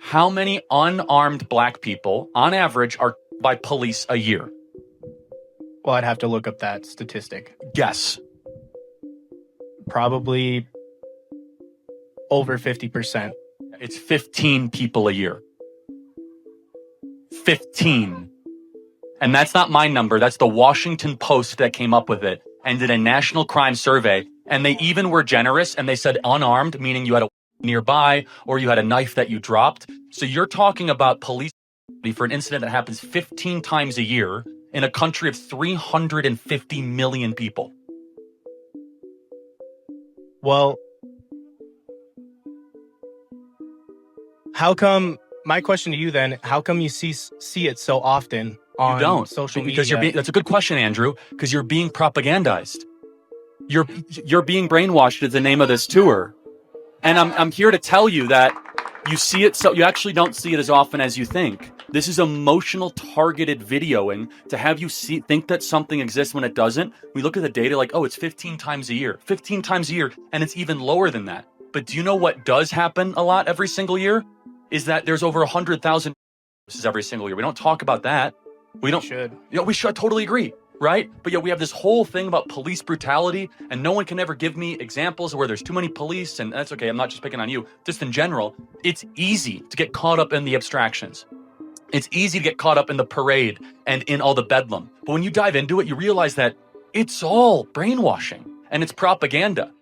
How many unarmed black people, on average, are by police a year? Well, I'd have to look up that statistic. Guess. Probably over 50%. It's 15 people a year. 15. And that's not my number. That's the Washington Post that came up with it and did a national crime survey. And they even were generous and they said unarmed, meaning you had a nearby or you had a knife that you dropped. So you're talking about police for an incident that happens 15 times a year in a country of 350 million people. Well, how come, my question to you then, how come you see it so often on social media? Because that's a good question, Andrew, because you're being propagandized. You're being brainwashed is the name of this tour. And I'm here to tell you that you see it, so you actually don't see it as often as you think. This is emotional targeted videoing to have you think that something exists when it doesn't. We look at the data like, oh, it's 15 times a year, 15 times a year, and it's even lower than that. But do you know what does happen a lot every single year? Is that there's over 100,000 every single year. We don't talk about that. We should. We should totally agree, right? But we have this whole thing about police brutality, and no one can ever give me examples where there's too many police, and that's okay. I'm not just picking on you. Just in general, it's easy to get caught up in the abstractions. It's easy to get caught up in the parade and in all the bedlam. But when you dive into it, you realize that it's all brainwashing and it's propaganda.